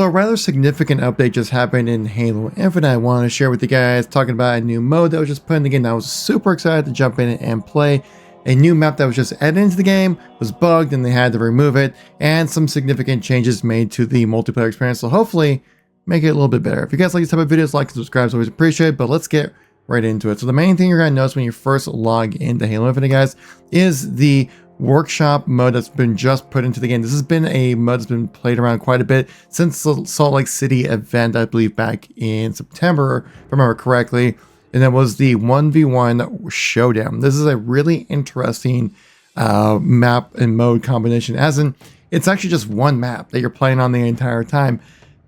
So a rather significant update just happened in Halo Infinite I wanted to share with you guys, talking about a new mode that was just put in the game that I was super excited to jump in and play. A new map that was just added into the game was bugged and they had to remove it, and some significant changes made to the multiplayer experience, so hopefully make it a little bit better. If you guys like these type of videos, like and subscribe is always appreciated, but let's get right into it. So the main thing you're going to notice when you first log into Halo Infinite, guys, is the workshop mode that's been just put into the game. This has been a mode that's been played around quite a bit since the Salt Lake City event, I believe back in September, if I remember correctly, and that was the 1v1 showdown. This is a really interesting map and mode combination, as in it's actually just one map that you're playing on the entire time,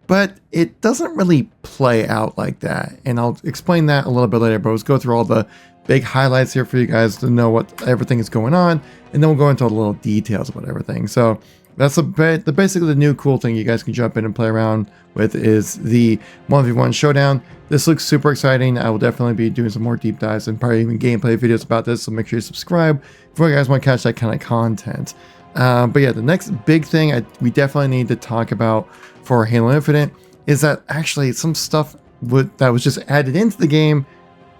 but it doesn't really play out like that, and I'll explain that a little bit later. But let's go through all the big highlights here for you guys to know what everything is going on, and then we'll go into a little details about everything. So that's basically the new cool thing you guys can jump in and play around with is the 1v1 showdown. This looks super exciting. I will definitely be doing some more deep dives and probably even gameplay videos about this, so make sure you subscribe if you guys want to catch that kind of content. But yeah, the next big thing we definitely need to talk about for Halo Infinite is that actually some stuff that was just added into the game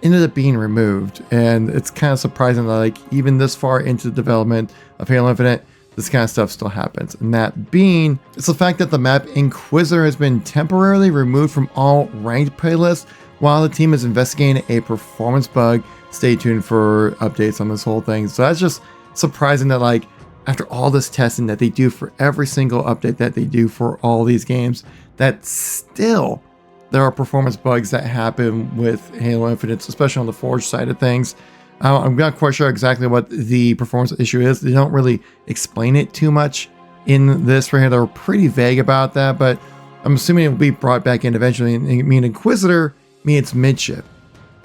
ended up being removed, and it's kind of surprising that like even this far into the development of Halo Infinite, this kind of stuff still happens. And that being, it's the fact that the map Inquisitor has been temporarily removed from all ranked playlists while the team is investigating a performance bug. Stay tuned for updates on this whole thing. So that's just surprising that like after all this testing that they do for every single update that they do for all these games, that still there are performance bugs that happen with Halo Infinite, especially on the Forge side of things. I'm not quite sure exactly what the performance issue is. They don't really explain it too much in this right here. They're pretty vague about that, but I'm assuming it will be brought back in eventually. And I mean, Inquisitor, it's midship.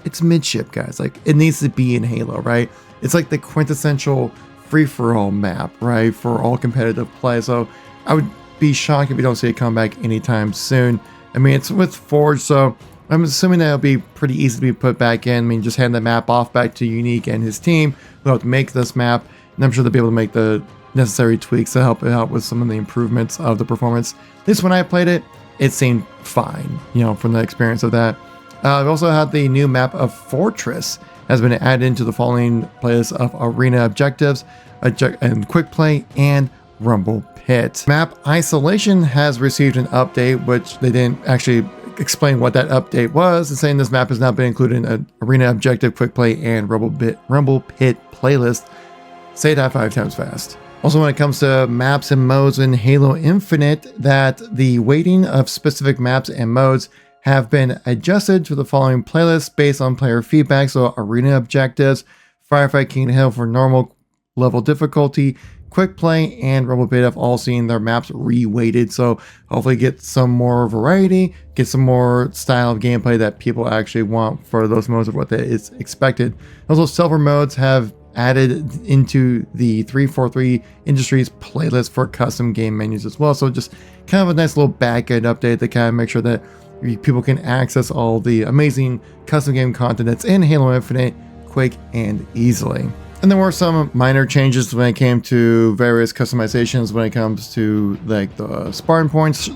It's midship, guys. Like, it needs to be in Halo, right? It's like the quintessential free-for-all map, right? For all competitive play. So I would be shocked if we don't see it come back anytime soon. I mean, it's with Forge, so I'm assuming that it'll be pretty easy to be put back in. I mean, just hand the map off back to Unique and his team who helped make this map, and I'm sure they'll be able to make the necessary tweaks to help it out with some of the improvements of the performance. At least when I played it, it seemed fine, you know, from the experience of that. I've also had the new map of Fortress has been added into the following playlists of Arena Objectives, and Quick Play, and Rumble Pit. Map Isolation has received an update, which they didn't actually explain what that update was. It's saying this map has now been included in an Arena Objective, Quick Play, and Rumble Pit playlist. Say that 5 times fast. Also, when it comes to maps and modes in Halo Infinite, that the weighting of specific maps and modes have been adjusted to the following playlists based on player feedback. So Arena Objectives, Firefight King Hill for normal level difficulty, Quick Play, and Rumble Pit have all seen their maps re-weighted, so hopefully get some more variety, get some more style of gameplay that people actually want for those modes of what is expected. Also, silver modes have added into the 343 Industries playlist for custom game menus as well, so just kind of a nice little back-end update to kind of make sure that people can access all the amazing custom game content that's in Halo Infinite quick and easily. And there were some minor changes when it came to various customizations when it comes to like the Spartan Points,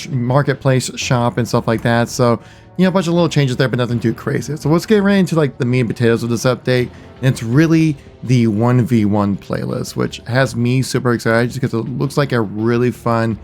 marketplace shop and stuff like that. So, you know, a bunch of little changes there, but nothing too crazy. So let's get right into like the meat and potatoes of this update. And it's really the 1v1 playlist, which has me super excited just because it looks like a really fun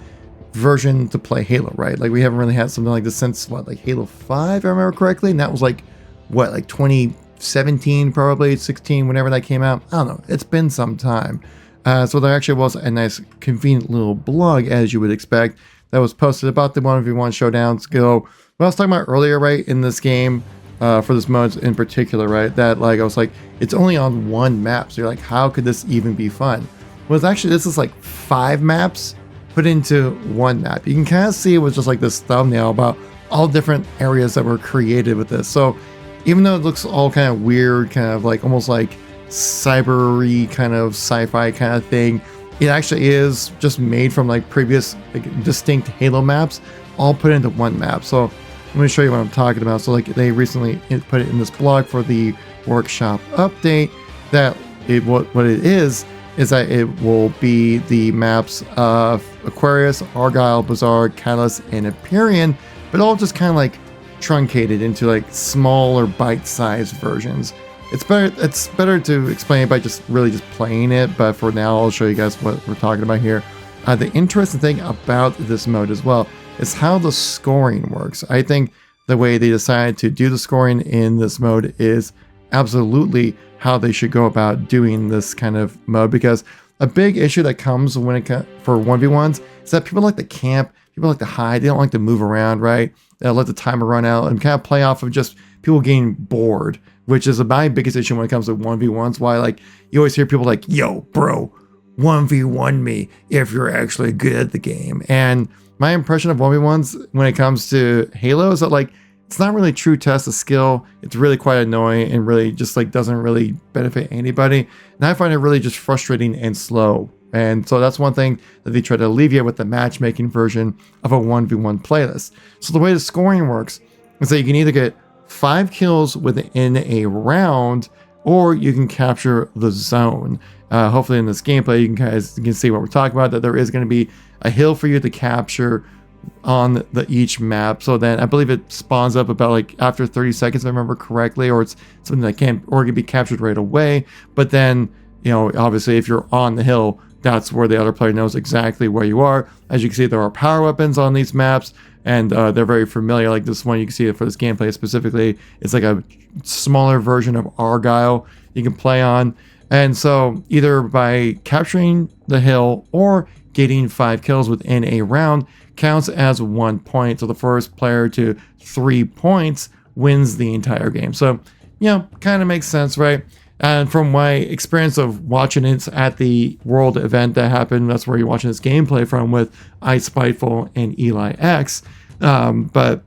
version to play Halo, right? Like we haven't really had something like this since what, like Halo 5, if I remember correctly, and that was like what, like 2017, probably 16, whenever that came out. I don't know, it's been some time. So there actually was a nice convenient little blog, as you would expect, that was posted about the 1v1 showdowns. What I was talking about earlier, right, in this game, for this mode in particular, right, that like I was like, it's only on one map, so you're like, how could this even be fun? Well, it's actually, this is like 5 maps put into one map. You can kind of see it was just like this thumbnail about all different areas that were created with this. So even though it looks all kind of weird, kind of like almost like cyber-y kind of sci-fi kind of thing, it actually is just made from like previous like distinct Halo maps all put into one map. So let me show you what I'm talking about. So like they recently put it in this blog for the workshop update that what it is that it will be the maps of Aquarius, Argyle, Bazaar, Catalyst, and Empyrean, but all just kind of like truncated into like smaller bite-sized versions. It's better to explain it by just playing it, but for now I'll show you guys what we're talking about here. The interesting thing about this mode as well is how the scoring works. I think the way they decided to do the scoring in this mode is absolutely how they should go about doing this kind of mode, because a big issue that comes when it for 1v1s is that people like to camp, people like to hide, they don't like to move around, right? They'll let the timer run out and kind of play off of just people getting bored, which is my biggest issue when it comes to 1v1s. Why, like, you always hear people like, yo, bro, 1v1 me if you're actually good at the game. And my impression of 1v1s when it comes to Halo is that, like, it's not really a true test of skill. It's really quite annoying and really just like doesn't really benefit anybody. And I find it really just frustrating and slow. And so that's one thing that they try to alleviate with the matchmaking version of a 1v1 playlist. So the way the scoring works is that you can either get 5 kills within a round, or you can capture the zone. Hopefully in this gameplay, you can see what we're talking about, that there is going to be a hill for you to capture on each map. So then I believe it spawns up about like after 30 seconds, if I remember correctly, or it's something that can be captured right away. But then, you know, obviously if you're on the hill, that's where the other player knows exactly where you are. As you can see, there are power weapons on these maps, and they're very familiar. Like this one, you can see it for this gameplay specifically. It's like a smaller version of Argyle you can play on. And so either by capturing the hill or getting 5 kills within a round counts as 1 point. So the first player to 3 points wins the entire game. So, you know, kind of makes sense, right? And from my experience of watching it at the World event that happened, that's where you're watching this gameplay from with Ice Spiteful and Eli X. But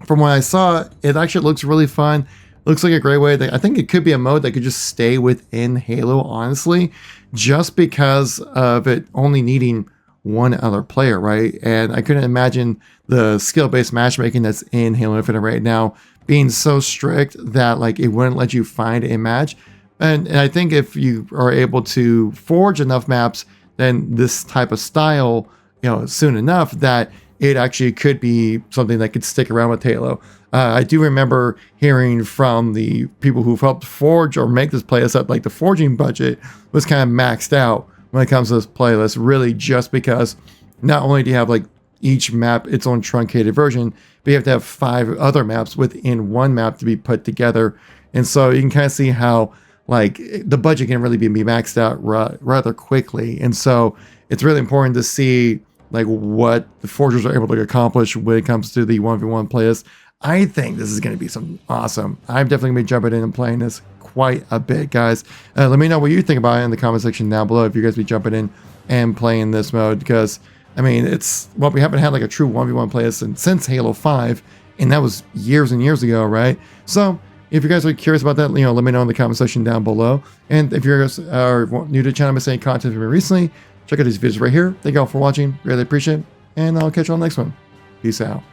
from what I saw, it actually looks really fun. Looks like a great way. I think it could be a mode that could just stay within Halo, honestly, just because of it only needing one other player, right? And I couldn't imagine the skill-based matchmaking that's in Halo Infinite right now being so strict that like it wouldn't let you find a match. And I think if you are able to forge enough maps, then this type of style, you know, soon enough that it actually could be something that could stick around with Halo. I do remember hearing from the people who've helped forge or make this playlist that like the forging budget was kind of maxed out when it comes to this playlist, really just because not only do you have like each map its own truncated version, but you have to have 5 other maps within one map to be put together. And so you can kind of see how like the budget can really be maxed out rather quickly. And so it's really important to see like what the forgers are able to accomplish when it comes to the 1v1 playlist. I think this is going to be something awesome. I'm definitely going to be jumping in and playing this quite a bit, guys. Let me know what you think about it in the comment section down below if you guys be jumping in and playing this mode, because I mean, we haven't had like a true 1v1 playlist since Halo 5, and that was years and years ago, right? So if you guys are curious about that, you know, let me know in the comment section down below. And if you guys are new to the channel, missed any content from me recently, check out these videos right here. Thank you all for watching. Really appreciate it. And I'll catch you on the next one. Peace out.